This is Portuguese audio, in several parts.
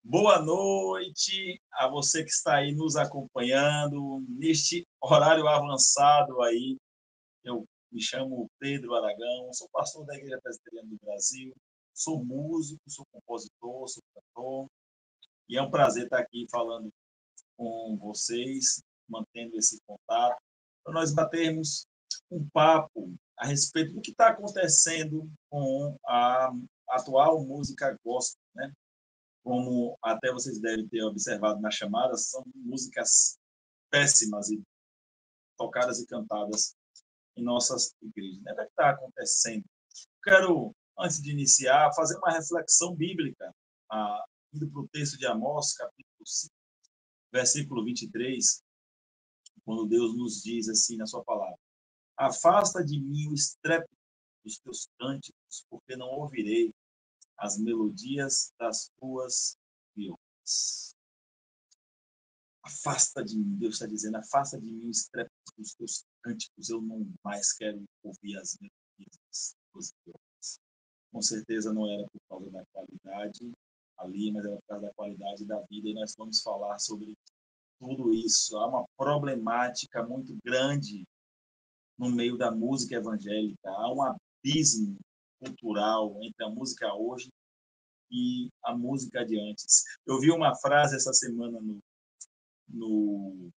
Boa noite a você que está aí nos acompanhando neste horário avançado aí. Eu me chamo Pedro Aragão, sou pastor da Igreja Presbiteriana do Brasil, sou músico, sou compositor, sou cantor, e é um prazer estar aqui falando com vocês, mantendo esse contato, para nós batermos um papo a respeito do que está acontecendo com a atual música gospel, né? Como até vocês devem ter observado na chamada, são músicas péssimas e tocadas e cantadas em nossas igrejas. Né? O que está acontecendo? Quero, antes de iniciar, fazer uma reflexão bíblica, indo para o texto de Amós, capítulo 5, versículo 23, quando Deus nos diz assim na sua palavra: afasta de mim o estrépito dos teus cânticos, porque não ouvirei as melodias das tuas violas. Afasta de mim, Deus está dizendo, afasta de mim o estrépito dos teus cânticos, eu não mais quero ouvir as melodias das tuas violas. Com certeza não era por causa da qualidade ali, mas era por causa da qualidade da vida, e nós vamos falar sobre tudo isso. Há uma problemática muito grande no meio da música evangélica, há um abismo cultural entre a música hoje e a música de antes. Eu vi uma frase essa semana no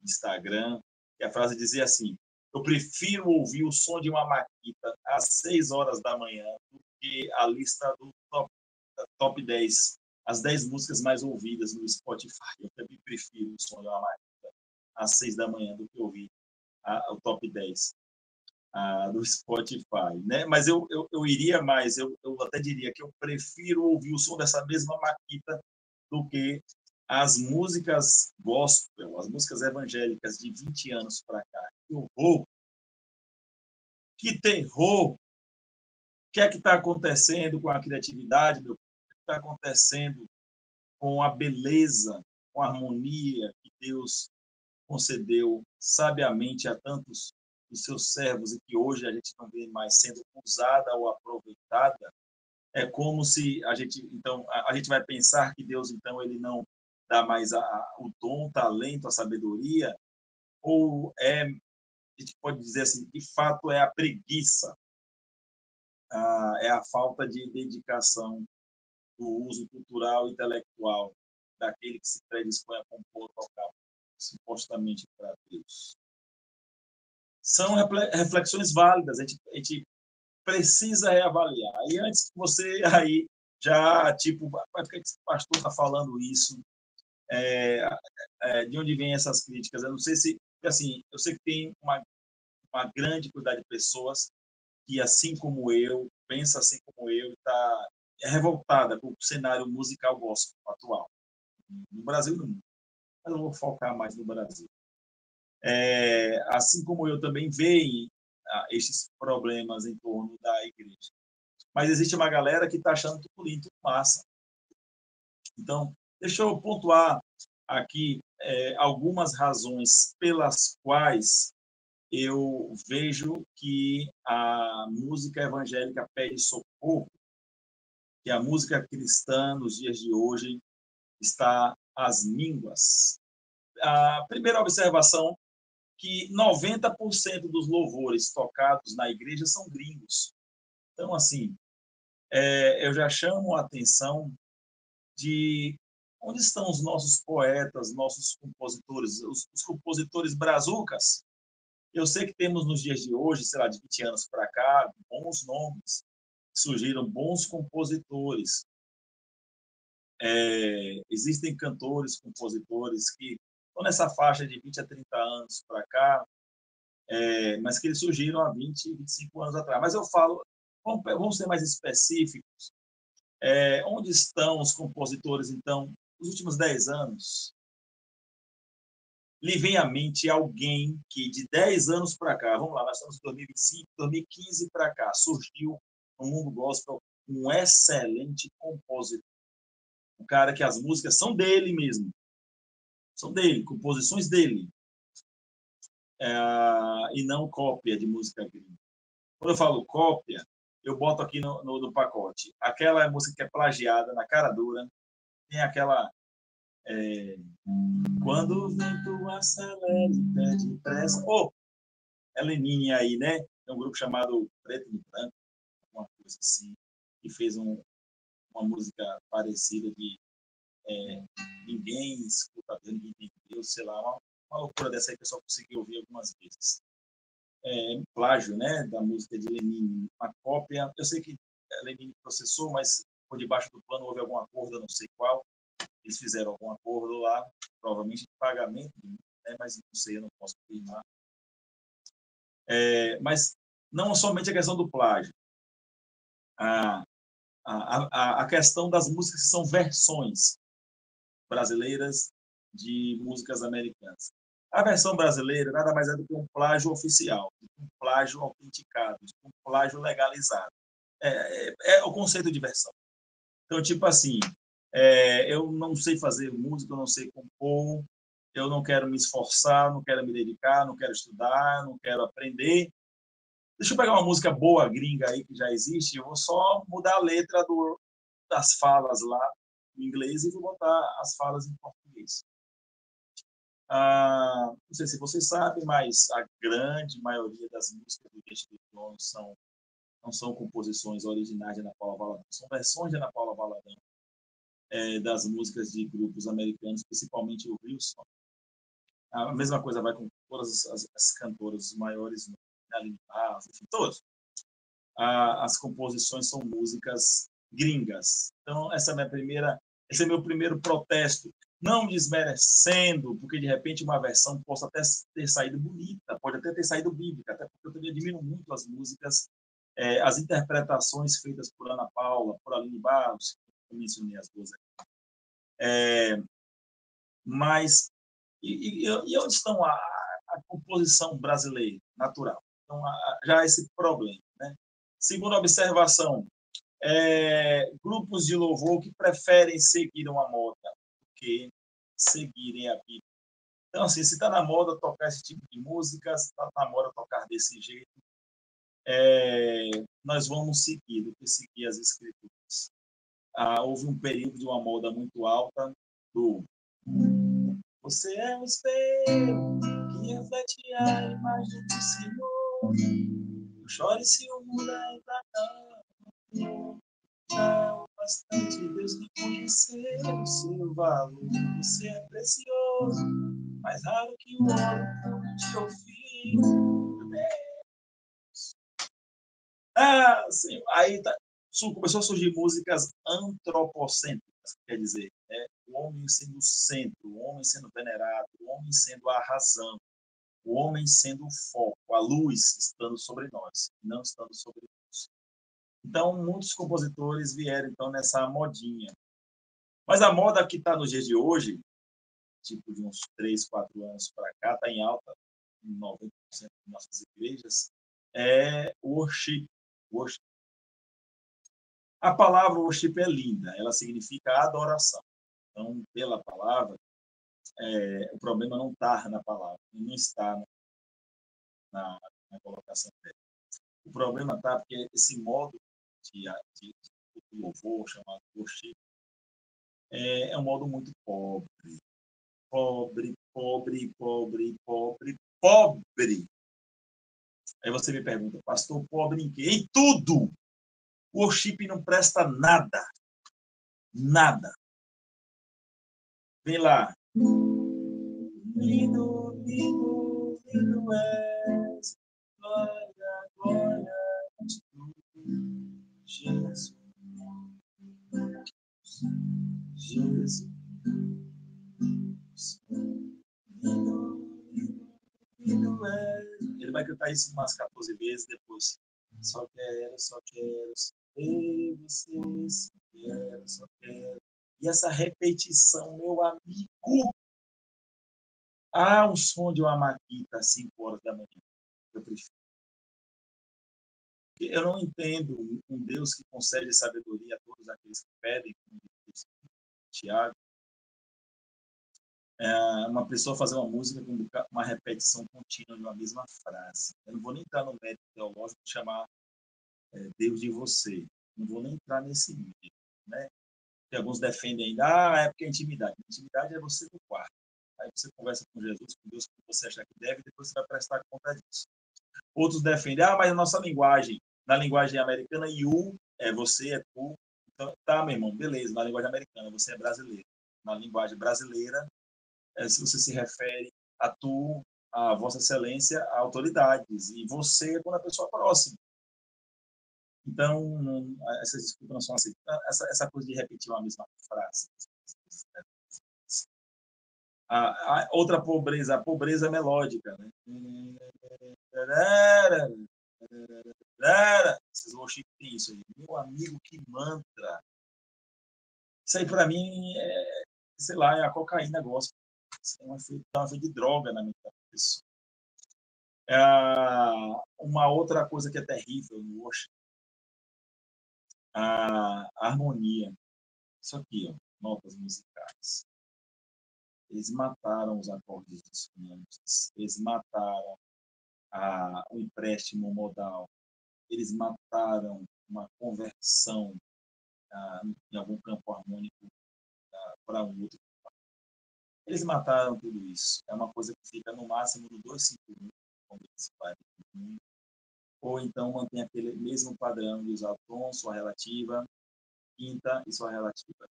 Instagram, que a frase dizia assim: eu prefiro ouvir o som de uma maquita às 6 horas da manhã do que a lista do top 10, as 10 músicas mais ouvidas no Spotify. Eu também prefiro o som de uma maquita às 6 da manhã do que ouvir o top 10 do Spotify, né? Mas eu iria mais, eu até diria que eu prefiro ouvir o som dessa mesma maquita do que as músicas gospel, as músicas evangélicas de 20 anos para cá. Que horror! Que terror! O que é que está acontecendo com a criatividade, meu? O que está acontecendo com a beleza, com a harmonia que Deus concedeu sabiamente a tantos dos seus servos e que hoje a gente não vê mais sendo usada ou aproveitada? É como se a gente, então, a gente vai pensar que Deus, então, ele não dá mais o dom, o talento, a sabedoria, ou a gente pode dizer assim, de fato é a preguiça, é a falta de dedicação do uso cultural e intelectual daquele que se predispõe a compor, tocar supostamente para Deus. São reflexões válidas, a gente precisa reavaliar. E antes que você aí já, tipo, por que esse pastor está falando isso? De onde vêm essas críticas? Eu não sei se, assim, eu sei que tem uma grande quantidade de pessoas que, assim como eu, pensa assim como eu, está revoltada com o cenário musical gospel atual, no Brasil e no mundo. Mas eu vou focar mais no Brasil. Assim como eu também vejo estes problemas em torno da igreja. Mas existe uma galera que está achando tudo lindo, tudo massa. Então, deixa eu pontuar aqui algumas razões pelas quais eu vejo que a música evangélica pede socorro, que a música cristã nos dias de hoje está às mínguas. A primeira observação, que 90% dos louvores tocados na igreja são gringos. Então, assim, eu já chamo a atenção de onde estão os nossos poetas, nossos compositores, os compositores brazucas. Eu sei que temos nos dias de hoje, sei lá, de 20 anos para cá, bons nomes, surgiram bons compositores. Existem cantores, compositores que estão nessa faixa de 20 a 30 anos para cá, mas que eles surgiram há 20, 25 anos atrás. Mas eu falo, vamos ser mais específicos. Onde estão os compositores, então, nos últimos 10 anos? Lhe vem à mente alguém que, de 10 anos para cá, vamos lá, nós estamos em 2025, 2015 para cá, surgiu no mundo gospel um excelente compositor. Um cara que as músicas são dele mesmo. São dele, composições dele. E não cópia de música gringa. Quando eu falo cópia, eu boto aqui no pacote. Aquela música que é plagiada na cara dura, tem aquela quando o vento acelera e pede pressa. É Lenine aí, né? Tem um grupo chamado Preto e Branco, uma coisa assim, que fez uma música parecida de ninguém escuta Deus, ninguém tem Deus, sei lá, uma loucura dessa aí que eu só consegui ouvir algumas vezes. Um plágio, né, da música de Lenine, uma cópia. Eu sei que Lenine processou, mas por debaixo do pano houve algum acordo, eu não sei qual. Eles fizeram algum acordo lá, provavelmente de pagamento, né, mas não sei, eu não posso afirmar. Mas não somente a questão do plágio, a questão das músicas que são versões brasileiras de músicas americanas. A versão brasileira nada mais é do que um plágio oficial, um plágio autenticado, um plágio legalizado. É o conceito de versão. Então, tipo assim, eu não sei fazer música, eu não sei compor, eu não quero me esforçar, não quero me dedicar, não quero estudar, não quero aprender. Deixa eu pegar uma música boa, gringa aí, que já existe, eu vou só mudar a letra das falas lá em inglês e vou botar as falas em português. Não sei se você sabe, mas a grande maioria das músicas do Gente do Trono não são composições originais de Ana Paula Valadão, são versões de Ana Paula Valadão das músicas de grupos americanos, principalmente o Wilson. A mesma coisa vai com todas as cantoras, os maiores, Aline Barros, enfim, todos. As composições são músicas gringas. Então, esse é meu primeiro protesto. Não desmerecendo, porque de repente uma versão possa até ter saído bonita, pode até ter saído bíblica, até porque eu também admiro muito as músicas, as interpretações feitas por Ana Paula, por Aline Barros, eu mencionei as duas aqui. Mas, e onde estão a composição brasileira, natural? Então, já há esse problema. Né? Segunda observação, grupos de louvor que preferem seguir uma moda do que seguirem a Bíblia. Então, assim, se está na moda tocar esse tipo de música, se está na moda tocar desse jeito, nós vamos seguir do que seguir as Escrituras. Houve um período de uma moda muito alta do você é um espelho que reflete a imagem do Senhor. Não chore se o mundo ainda não bastante Deus reconhecer o seu valor. Você é precioso, mais raro que o ouro de Ofir. Sim, aí começou a surgir músicas antropocêntricas, quer dizer, o homem sendo o centro, o homem sendo venerado, o homem sendo a razão, o homem sendo o foco, a luz estando sobre nós, não estando sobre nós. Então, muitos compositores vieram então nessa modinha. Mas a moda que está nos dias de hoje, tipo de uns 3, 4 anos para cá, está em alta, em 90% das nossas igrejas, é worship. A palavra worship é linda, ela significa adoração. Então, pela palavra, o problema não está na palavra, não está na colocação dela. O problema está porque esse modo de louvor, chamado worship, é um modo muito pobre. Pobre, pobre, pobre, pobre, pobre. Aí você me pergunta, pastor, pobre em quê? Em tudo! O worship não presta nada. Nada. Vem lá. Lindo, lindo, lindo és. Glória, glória a Jesus. Jesus. Lindo, lindo, lindo és. Ele vai cantar isso umas 14 vezes depois. Só quero ver você, só quero. E essa repetição, meu amigo, um som de uma maquita às 5 horas da manhã. Eu prefiro. Eu não entendo um Deus que concede sabedoria a todos aqueles que pedem, como diz Tiago. Uma pessoa fazer uma música com uma repetição contínua de uma mesma frase. Eu não vou nem entrar no mérito teológico de chamar Deus de você. Não vou nem entrar nesse nível, né? que alguns defendem ainda, é porque é intimidade. Intimidade é você no quarto. Aí você conversa com Jesus, com Deus, que você achar que deve, e depois você vai prestar conta disso. Outros defendem, mas a nossa linguagem, na linguagem americana, you é você, é tu. Então, tá, meu irmão, beleza, na linguagem americana, você é brasileiro. Na linguagem brasileira, se você se refere a tu, a Vossa Excelência, a autoridades, e você é quando a pessoa próxima. Então, essas desculpas não são aceitas. Essa coisa de repetir uma mesma frase. Outra pobreza, a pobreza melódica. Né? Esses worship tem isso aí. Meu amigo, que mantra. Isso aí, para mim, sei lá, é a cocaína gospel. Isso é uma feita de droga na minha pessoa. Uma outra coisa que é terrível no worship, a harmonia. Isso aqui, ó, notas musicais. Eles mataram os acordes dissonantes, eles mataram o empréstimo modal, eles mataram uma conversão em algum campo harmônico para um outro. Eles mataram tudo isso. É uma coisa que fica no máximo no 251, quando eles fazem, ou então mantém aquele mesmo padrão de usar tom, sua relativa, quinta e sua relativa.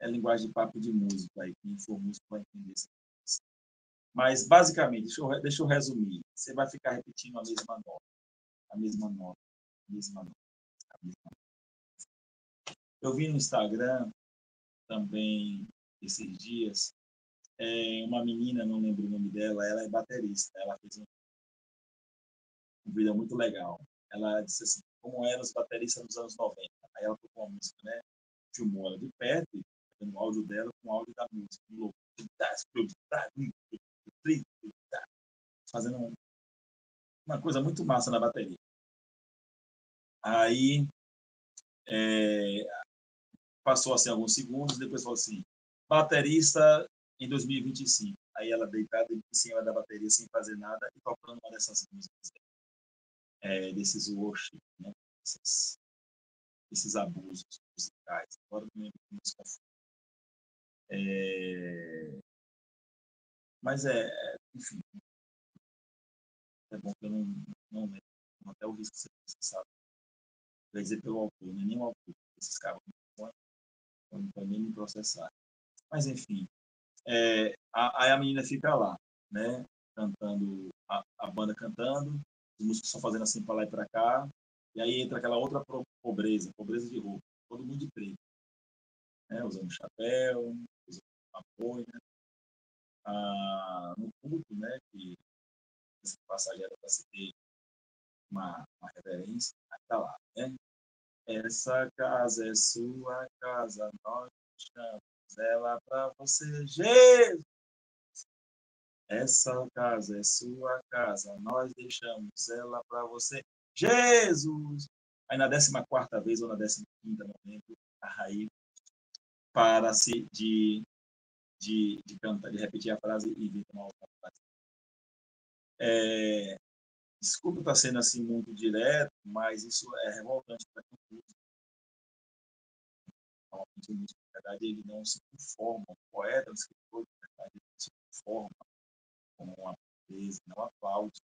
É linguagem de papo de músico, aí quem for músico vai entender essa coisa. Mas, basicamente, deixa eu resumir. Você vai ficar repetindo a mesma nota, a mesma nota, a mesma nota, a mesma nota. Eu vi no Instagram também, esses dias, uma menina, não lembro o nome dela, ela é baterista, ela fez um vídeo muito legal. Ela disse assim, como eram os bateristas nos anos 90. Aí ela tocou uma música, né? Filmou ela de perto, o áudio dela com o áudio da música. Fazendo uma coisa muito massa na bateria. Aí passou assim alguns segundos, depois falou assim, baterista em 2025. Aí ela deitada em cima da bateria sem fazer nada e tocando uma dessas músicas, desses worship, né? Esses abusos musicais. Agora não lembro como isso mas enfim, é bom que eu não lembro. Até o risco que você sabe. Quer dizer pelo autor, não é nem o autor. Esses caras não podem nem me processar. Mas, enfim, aí a menina fica lá, né? Cantando, a banda cantando, os músicos estão fazendo assim para lá e para cá, e aí entra aquela outra pobreza de roupa, todo mundo de preto, né? Usando chapéu, usando apoio, né? No culto, né? Que essa passagem era para se ter uma reverência, aí tá lá, né? Essa casa é sua casa, nós deixamos ela para você, Jesus! Essa casa é sua casa, nós deixamos ela para você, Jesus! Aí na 14ª vez ou na 15ª, não lembro, aí para-se de cantar, de repetir a frase e vir uma outra frase. Desculpa estar sendo assim muito direto, mas isso é revoltante para quem usa. Na verdade, ele não se conforma, o poeta, o escritor, na verdade, ele não se conforma com uma beleza, não aplaude.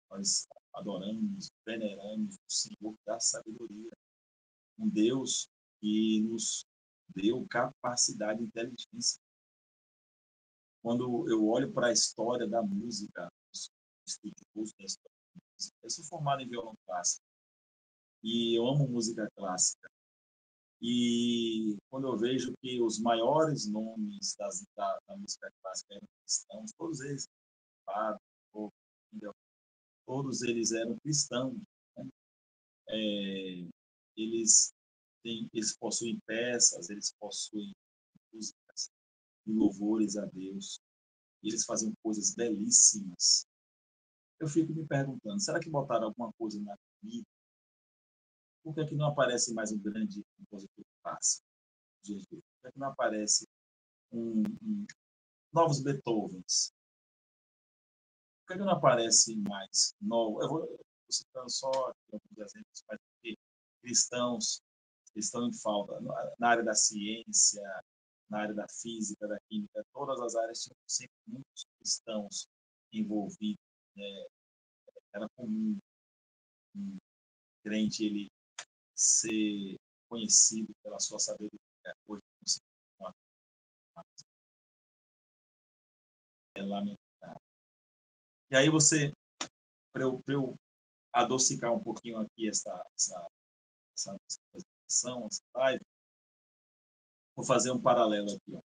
Nós adoramos, veneramos o Senhor da sabedoria, um Deus que nos deu capacidade e inteligência. Quando eu olho para a história da música, estudioso da história da música, eu sou formado em violão clássico e eu amo música clássica. E quando eu vejo que os maiores nomes da música clássica eram cristãos, todos eles, todos eles eram cristãos. Né? Eles possuem peças, eles possuem músicas e louvores a Deus. E eles faziam coisas belíssimas. Eu fico me perguntando, será que botaram alguma coisa na Bíblia? Por que é que não aparece mais um grande compositor clássico? Por que é que não aparece novos Beethovens? Por que é que não aparece mais novo? Eu vou citando só alguns exemplos, mas porque cristãos eles estão em falta. Na área da ciência, na área da física, da química, todas as áreas tinham sempre muitos cristãos envolvidos. Né? Era comum um crente ele ser conhecido pela sua sabedoria. Hoje é lamentável. E aí você, para eu adocicar um pouquinho aqui essa apresentação, essa live, vou fazer um paralelo aqui. Ó.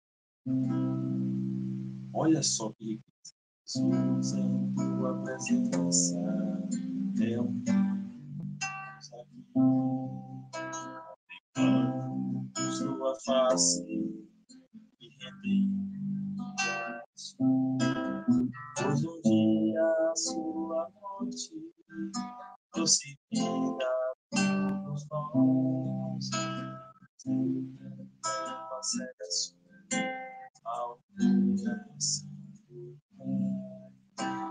Olha só que riqueza. Jesus em tua presença é um Deus aqui, contemplando sua face e rendemos. Pois um dia a sua morte trouxe vida nos nós, acesso ao coração.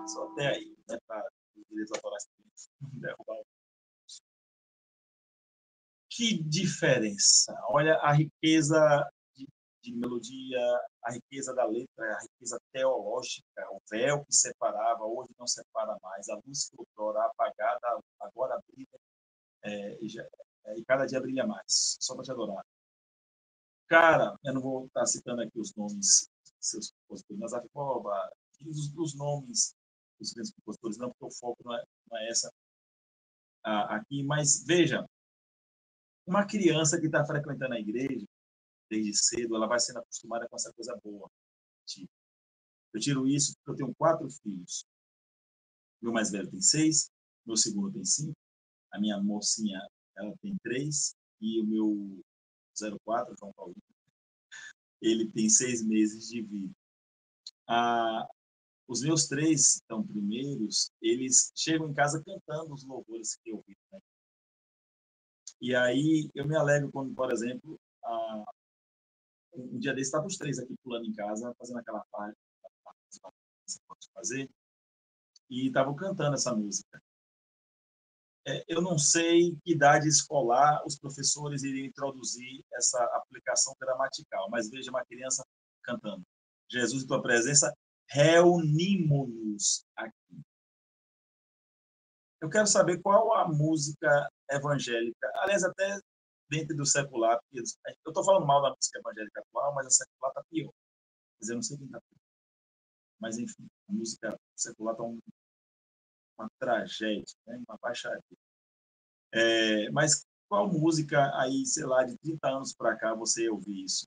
Só até aí, né? Para os direitos autorais derrubar. Que diferença! Olha a riqueza de melodia, a riqueza da letra, a riqueza teológica, o véu que separava, hoje não separa mais, a luz que outrora apagada, agora brilha, e cada dia brilha mais, só para te adorar. Cara, eu não vou estar citando aqui os nomes seus compositores, mas os nomes dos grandes compositores, não, porque o foco não é essa aqui, mas veja, uma criança que está frequentando a igreja desde cedo, ela vai sendo acostumada com essa coisa boa. Eu tiro isso porque eu tenho 4 filhos. Meu mais velho tem 6, meu segundo tem 5, a minha mocinha ela tem 3 e o meu 04, João Paulo, ele tem 6 meses de vida. Os meus 3, então, primeiros, eles chegam em casa cantando os louvores que eu vi. Né? E aí eu me alegro quando, por exemplo, um dia desse estavam os 3 aqui pulando em casa, fazendo aquela parte que você pode fazer, e estavam cantando essa música. Eu não sei que idade escolar os professores iriam introduzir essa aplicação gramatical, mas veja uma criança cantando. Jesus, em tua presença, reunimos-nos aqui. Eu quero saber qual a música evangélica, aliás, até dentro do secular, eu estou falando mal da música evangélica atual, mas a secular está pior. Quer dizer, eu não sei quem está pior. Mas, enfim, a música secular está uma tragédia, né? Uma baixaria. Mas qual música aí, sei lá, de 30 anos para cá você ouviu isso?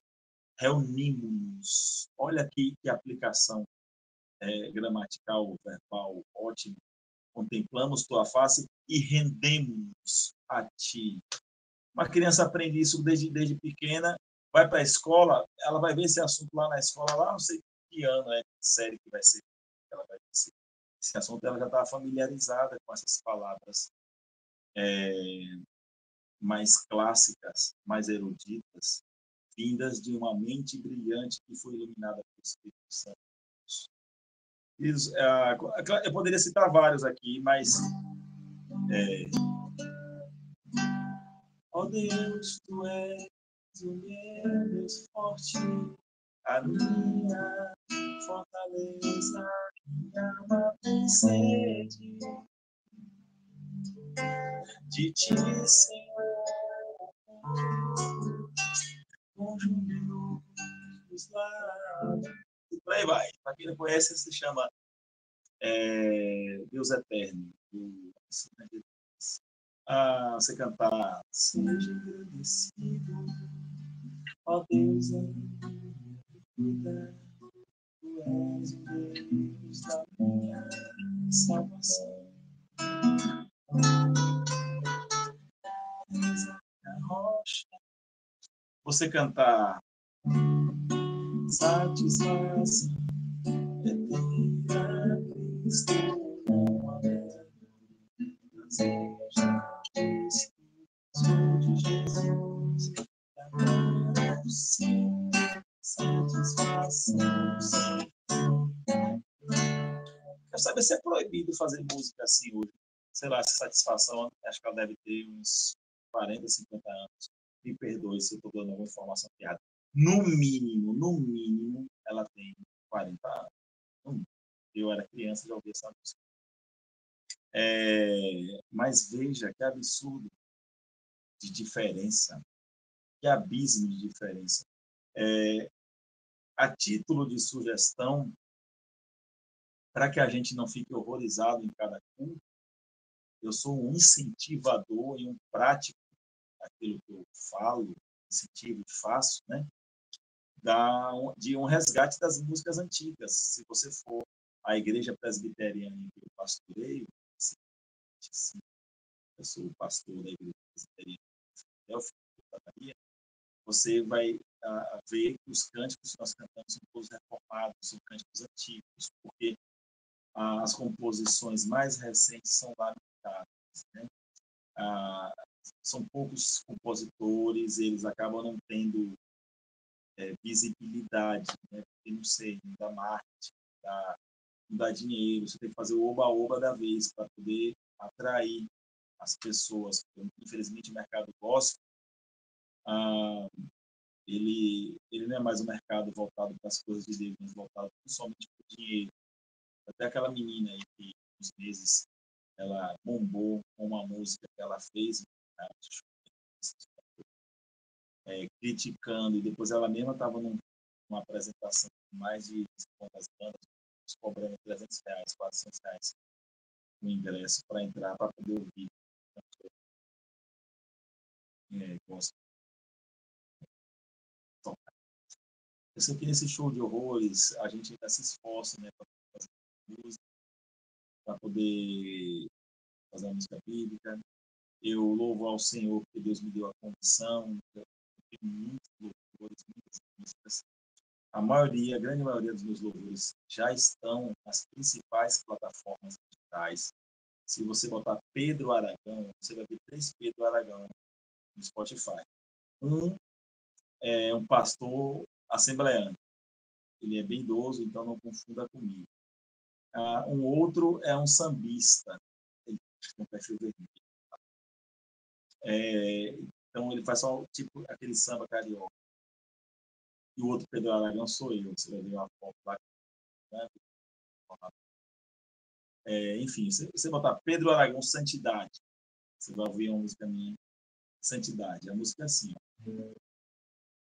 Reunimos-nos. Olha que aplicação gramatical, verbal, ótima. Contemplamos tua face e rendemos a ti. Uma criança aprende isso desde pequena, vai para a escola, ela vai ver esse assunto lá na escola, lá não sei que ano, que série que vai ser. Ela vai ver esse assunto, ela já está familiarizada com essas palavras mais clássicas, mais eruditas, vindas de uma mente brilhante que foi iluminada pelo Espírito Santo. Eu poderia citar vários aqui, mas ó Deus, tu és o meu Deus forte, a minha fortaleza, minha alma tem sede de ti, Senhor, com júbilo nos lábios. E por aí vai. Para quem não conhece, se chama Deus Eterno. Você cantar seja agradecido, ó Deus, vida, tu és o Deus da minha salvação. A rocha. Você cantar satisfação eterna, Cristo, não deseja Cristo de Jesus, amor, sim, satisfação, sim. Quero saber se é proibido fazer música assim hoje. Sei lá, essa satisfação, acho que ela deve ter uns 40, 50 anos. me perdoe se eu estou dando alguma informação errada. No mínimo, ela tem 40 anos. Eu era criança, já ouvi essa música. Mas veja que absurdo de diferença, que abismo de diferença. A título de sugestão, para que a gente não fique horrorizado em cada culto, eu sou um incentivador e um prático daquilo que eu falo, incentivo e faço, né? De um resgate das músicas antigas. Se você for à igreja presbiteriana em que eu pastoreio, eu sou o pastor da igreja presbiteriana de Filadélfia, você vai ver que os cânticos que nós cantamos são todos reformados, são cânticos antigos, porque as composições mais recentes são lamentadas, né? São poucos compositores, eles acabam não tendo visibilidade, né? Porque, não sei, não dá marketing, não dá dinheiro, você tem que fazer o oba-oba da vez para poder atrair as pessoas. Infelizmente, o mercado gospel, ele não é mais um mercado voltado para as coisas de Deus, mas voltado somente para o dinheiro. Até aquela menina aí que, uns meses, ela bombou com uma música que ela fez, criticando, e depois ela mesma estava numa apresentação com mais de 50 bandas, cobrando R$300, R$400 o ingresso para entrar, para poder ouvir. Eu sei que nesse show de horrores a gente ainda se esforça, né, para fazer música, para poder fazer uma música bíblica. Eu louvo ao Senhor porque Deus me deu a condição. Eu tenho muitos louvores, muitas músicas. A grande maioria dos meus louvores já estão nas principais plataformas digitais. Se você botar Pedro Aragão, você vai ver 3 Pedro Aragão no Spotify. Um é um pastor assembleano. Ele é bem idoso, então não confunda comigo. Um outro é um sambista. Ele tem um perfil vermelho. Então ele faz só tipo aquele samba carioca. E o outro Pedro Aragão sou eu. Você vai ver uma foto lá. Né? Enfim, se você botar Pedro Aragão Santidade, você vai ouvir uma música minha, Santidade. A música é assim, ó.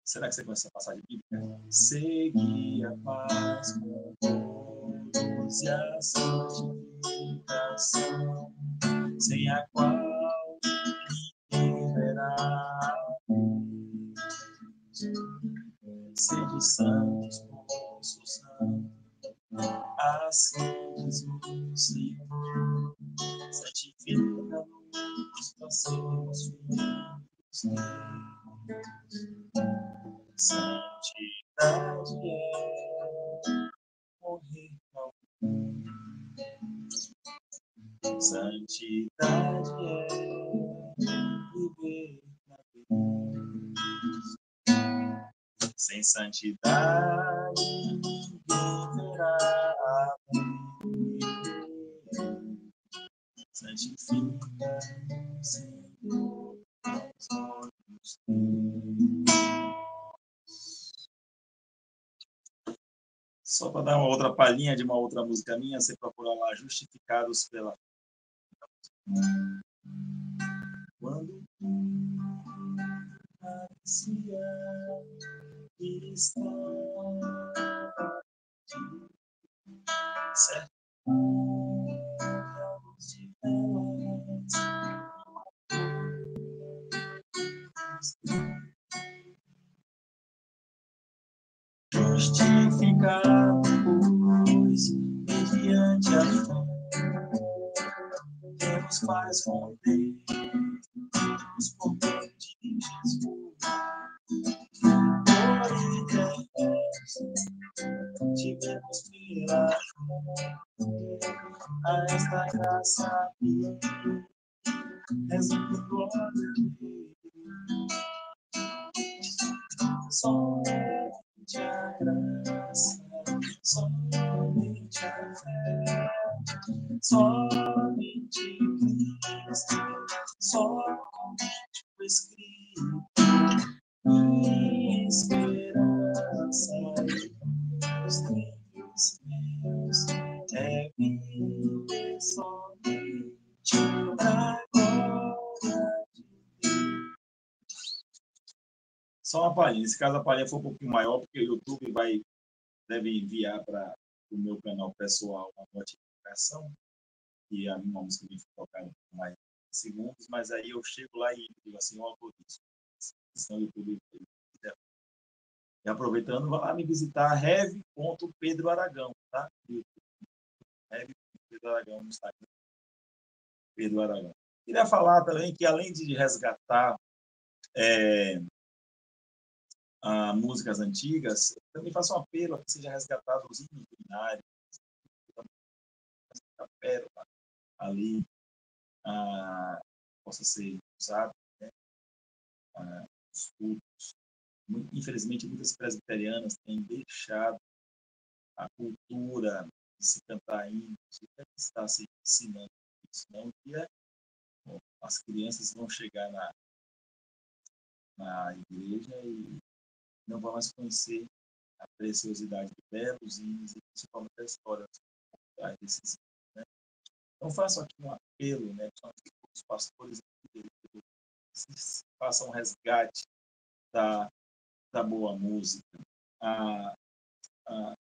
Será que você conhece a passagem bíblica? Segui a paz com todos e a santificação, sem a qual ninguém verá. Sede santos, posso santo, assim diz o Senhor, santifica-nos para sermos filhos. Santidade morrer calmo. Santidade viver na Deus. Sem santidade ninguém verá a Deus. Santifica, Senhor, os olhos teus. Só para dar uma outra palhinha de uma outra música minha, você procura lá, Justificados pela Fé. Quando parecia que estava certo, de justificado, pois, mediante a fé, Deus faz com Deus por meio de Jesus. Tivemos pela fé a esta graça resume glória de Deus. Somente a graça, somente a fé, somente Cristo, somente o Espírito Só uma palhinha. Se caso a palhinha for um pouquinho maior, porque o YouTube deve enviar para o meu canal pessoal uma notificação, que a minha música me foi tocada por mais segundos, mas aí eu chego lá e digo assim, o algoritmo. Senão o YouTube. E aproveitando, vá lá me visitar, rev.pedroaragão, tá? Rev.pedroaragão no Instagram. Pedro Aragão. Queria falar também que, além de resgatar músicas antigas, também faço um apelo a que seja resgatado os hinos binários, a pérola ali possa ser usado, né? Os cultos. Infelizmente, muitas presbiterianas têm deixado a cultura de se cantar hinos, e está se ensinando isso, não? Que as crianças vão chegar na igreja e não vão mais conhecer a preciosidade de belos hinos e principalmente a história desses hinos, né? Então, faço aqui um apelo, né, para os pastores que façam um resgate da boa música.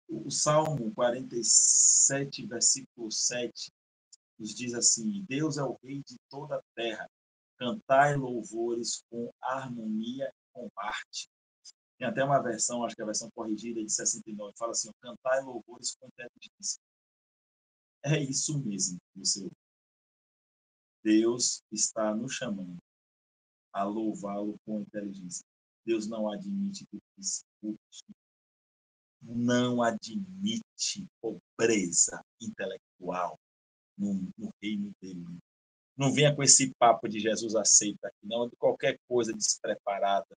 O Salmo 47, versículo 7, nos diz assim: Deus é o Rei de toda a terra, cantai louvores com harmonia e com arte. Tem até uma versão, acho que é a versão corrigida de 69, fala assim: cantai louvores com inteligência. É isso mesmo, você. Deus está nos chamando a louvá-lo com inteligência. Deus não admite discurso, não admite pobreza intelectual no reino dele. Não venha com esse papo de Jesus aceita aqui, não, de qualquer coisa despreparada.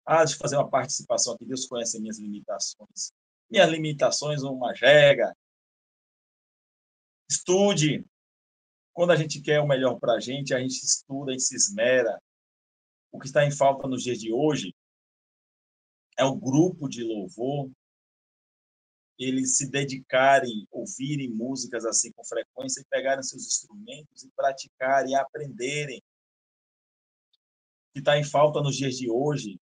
Deixa eu fazer uma participação aqui. Deus conhece as minhas limitações. Minhas limitações, uma jega. Estude. Quando a gente quer o melhor para a gente estuda, a gente se esmera. O que está em falta nos dias de hoje é o grupo de louvor, eles se dedicarem, ouvirem músicas assim com frequência e pegarem seus instrumentos e praticarem, aprenderem. O que está em falta nos dias de hoje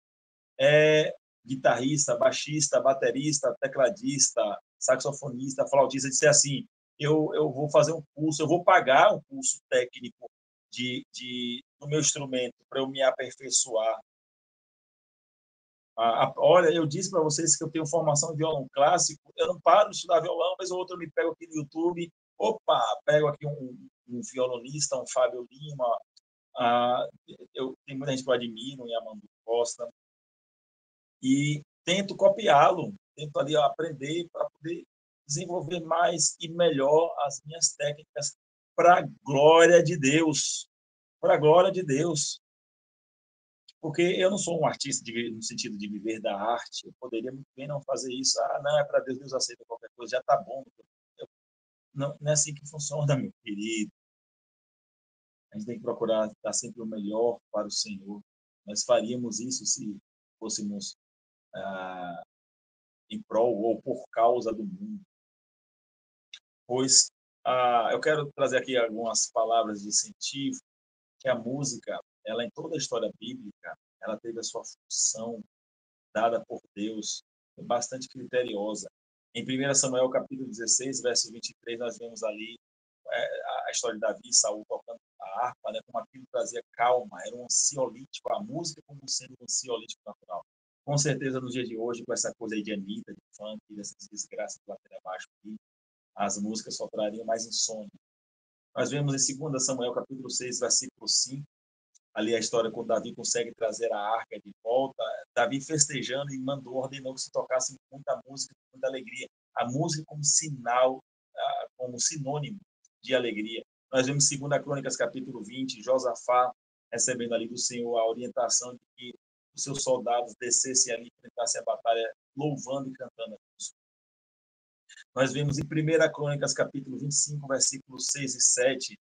é guitarrista, baixista, baterista, tecladista, saxofonista, flautista, dizer assim, eu vou fazer um curso, eu vou pagar um curso técnico do meu instrumento para eu me aperfeiçoar. Olha, eu disse para vocês que eu tenho formação em violão clássico, eu não paro de estudar violão, mas outra eu me pego aqui no YouTube, pego aqui um violonista, um Fábio Lima, tem muita gente que eu admiro, em Amando Costa, e tento copiá-lo, tento ali aprender para poder desenvolver mais e melhor as minhas técnicas para a glória de Deus, para a glória de Deus. Porque eu não sou um artista no sentido de viver da arte, eu poderia muito bem não fazer isso. Não, é para Deus, Deus aceita qualquer coisa, já está bom. Não é assim que funciona, meu querido. A gente tem que procurar dar sempre o melhor para o Senhor. Nós faríamos isso se fôssemos em prol ou por causa do mundo. Pois eu quero trazer aqui algumas palavras de incentivo, que a música, ela em toda a história bíblica, ela teve a sua função dada por Deus, bastante criteriosa. Em 1 Samuel, capítulo 16, verso 23, nós vemos ali a história de Davi e Saul tocando a harpa, né, como aquilo trazia calma, era um ansiolítico, a música como sendo um ansiolítico natural. Com certeza, no dia de hoje, com essa coisa aí de Anitta, de funk, dessas desgraças de bater abaixo, as músicas só trariam mais insônia. Nós vemos em 2 Samuel, capítulo 6, versículo 5, ali a história quando Davi consegue trazer a arca de volta, Davi festejando e ordenou que se tocasse muita música, muita alegria. A música como sinal, como sinônimo de alegria. Nós vemos em 2 Crônicas, capítulo 20, Josafá recebendo ali do Senhor a orientação de que os seus soldados descessem ali, enfrentassem a batalha, louvando e cantando a Deus. Nós vemos em 1 Crônicas, capítulo 25, versículos 6 e 7,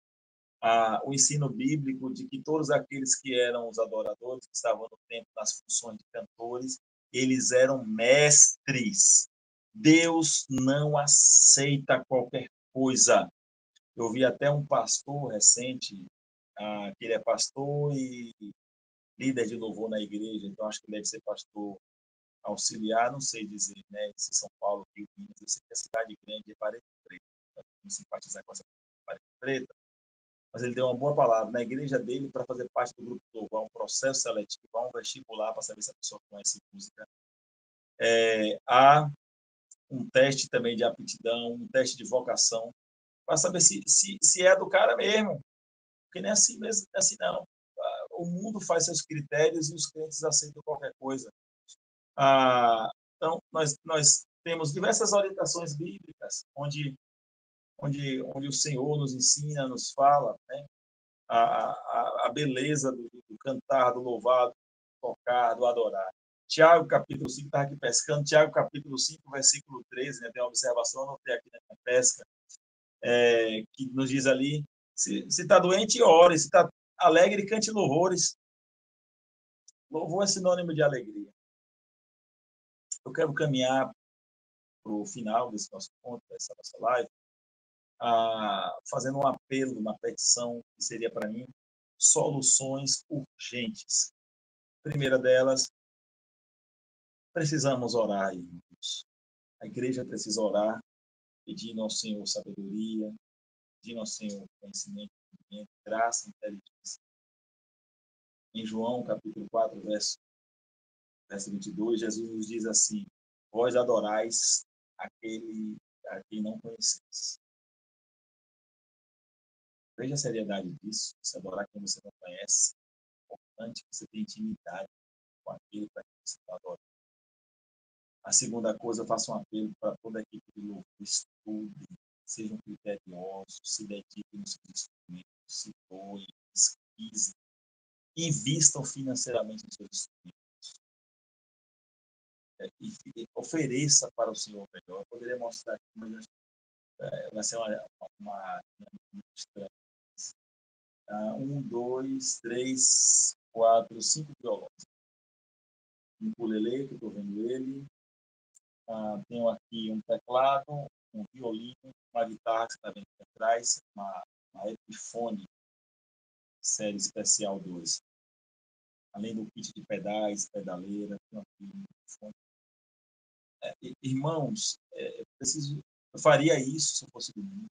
o ensino bíblico de que todos aqueles que eram os adoradores, que estavam no templo nas funções de cantores, eles eram mestres. Deus não aceita qualquer coisa. Eu vi até um pastor recente, que ele é pastor e líder de louvor na igreja, então acho que deve ser pastor auxiliar, não sei dizer, né? Se São Paulo, Rio, Minas, eu sei que a cidade grande é Parede Preta, não simpatizar com essa Parede Preta, mas ele deu uma boa palavra na igreja dele para fazer parte do grupo do louvor, um processo seletivo, um vestibular para saber se a pessoa conhece música. Há um teste também de aptidão, um teste de vocação, para saber se é do cara mesmo, porque nem assim mesmo, assim não. O mundo faz seus critérios e os crentes aceitam qualquer coisa. Então, nós temos diversas orientações bíblicas, onde o Senhor nos ensina, nos fala, né? A beleza do cantar, do louvar, do tocar, do adorar. Tiago, capítulo 5, estava aqui pescando, Tiago, capítulo 5, versículo 13, né? Tem uma observação, anotei aqui na minha pesca, que nos diz ali, se está doente, ore, se está alegre, cante louvores. Louvor é sinônimo de alegria. Eu quero caminhar para o final desse nosso ponto, dessa nossa live, fazendo um apelo, uma petição, que seria para mim, soluções urgentes. A primeira delas, precisamos orar, irmãos. A igreja precisa orar, pedindo ao Senhor sabedoria, pedindo ao Senhor conhecimento, graça, inteligência. Em João, capítulo 4, verso 22, Jesus nos diz assim: vós adorais aquele a quem não conheceis. Veja a seriedade disso, se adorar quem você não conhece. É importante que você tenha intimidade com aquele para quem você está adorando. A segunda coisa, eu faço um apelo para toda a equipe de louvor: estudem, sejam criteriosos, se dediquem nos seus instrumentos, se doem, pesquisem, invistam financeiramente nos seus instrumentos. E ofereça para o Senhor melhor. Eu poderia mostrar aqui, mas vai ser uma estranha. 1, 2, 3, 4, 5 violões. Um ukulele, que eu estou vendo ele. Tenho aqui um teclado, um violino, uma guitarra que está vendo aqui atrás, uma Epiphone série especial 2. Além do kit de pedais, pedaleira, tenho aqui um microfone. Irmãos, eu faria isso se eu fosse do mundo.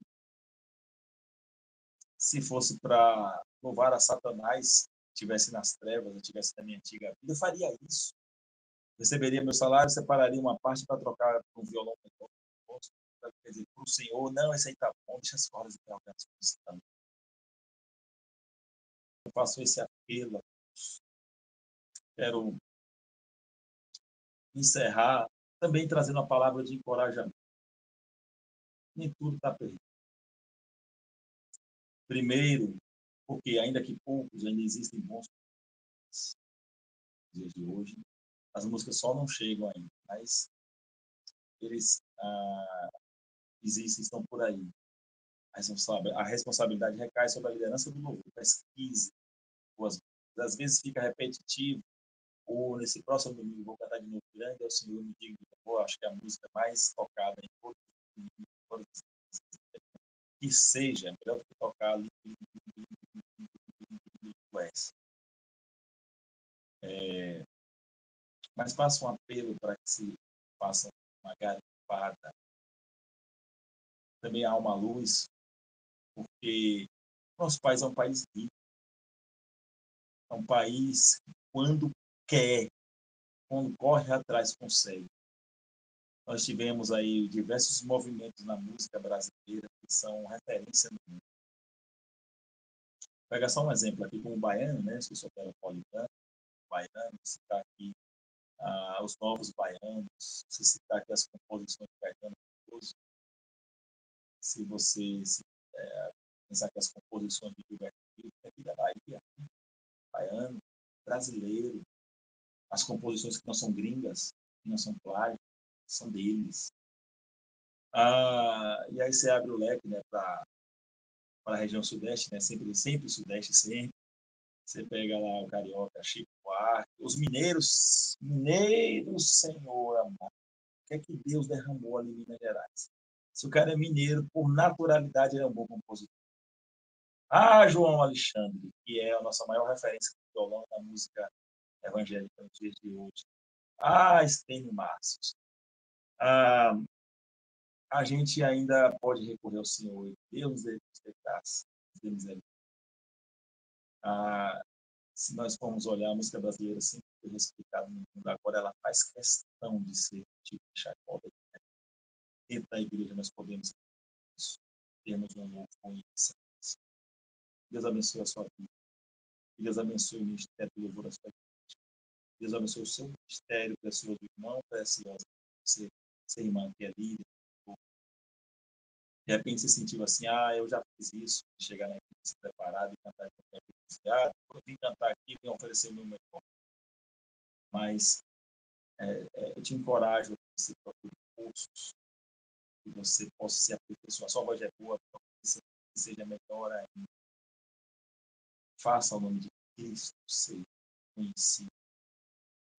Se fosse para louvar a Satanás, estivesse nas trevas, eu estivesse na minha antiga vida, eu faria isso. Receberia meu salário, separaria uma parte para trocar por um violão melhor. Quer dizer, para o Senhor, não, esse aí tá bom, deixa as cordas e trocar as coisas também. Eu faço esse apelo. Quero encerrar também trazendo a palavra de encorajamento. Nem tudo está perdido. Primeiro, porque ainda que poucos, ainda existem bons nos dias de hoje. As músicas só não chegam ainda, mas eles existem, estão por aí. A responsabilidade recai sobre a liderança do louvor. Pesquise. Às vezes fica repetitivo, ou nesse próximo domingo vou cantar de novo grande, é o Senhor me diga, acho que é a música mais tocada em todos os que seja, melhor do que tocar ali mas faça um apelo para que se faça uma garimpada. Também há uma luz, porque nosso país é um país rico, é um país que quando quer, quando corre atrás, consegue. Nós tivemos aí diversos movimentos na música brasileira que são referência no mundo. Vou pegar só um exemplo aqui com o baiano, né? Se eu sou metropolitano, baiano, citar aqui os novos baianos, se citar aqui as composições de Caetano Veloso, se você pensar que as composições de Gilberto Gil, aqui da Bahia, baiano, brasileiro, as composições que não são gringas, que não são plágio, são deles. E aí você abre o leque, né, para a região sudeste, né, sempre sudeste, sempre. Você pega lá o carioca, Chico Buarque, os mineiros, Senhor amado. O que é que Deus derramou ali em Minas Gerais? Se o cara é mineiro, por naturalidade, ele é um bom compositor. João Alexandre, que é a nossa maior referência violão na música evangélica nos dias de hoje. Estênio Márcio. A gente ainda pode recorrer ao Senhor. Deus de graça, de misericórdia. Se nós formos olhar, a música brasileira sempre foi respeitada no mundo. Agora ela faz questão de ser tipo de chacota. Dentro da igreja nós podemos termos um novo conhecimento. Deus abençoe a sua vida. Deus abençoe o ministério do louvor da sua vida. Deus abençoe o seu ministério, precioso irmão, precioso ser irmã que é líder. De repente você sentiu assim, eu já fiz isso, chegar na igreja, se preparado e cantar de qualquer coisa. Eu vim cantar aqui, vim oferecer o meu melhor. Mas eu te encorajo a que você procure cursos, que você possa se aperfeiçoar. Sua voz é boa, que seja melhor ainda. Faça o nome de Cristo ser conhecido.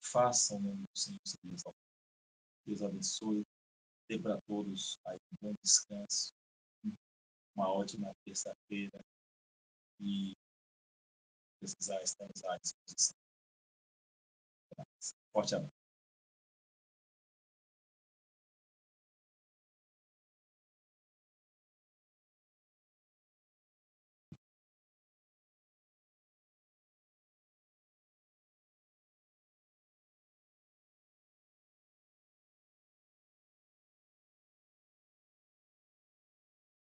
Faça o nome do Senhor ser exaltado. Deus abençoe. Dê para todos aí um bom descanso, uma ótima terça-feira e precisar estar à disposição. Forte abraço.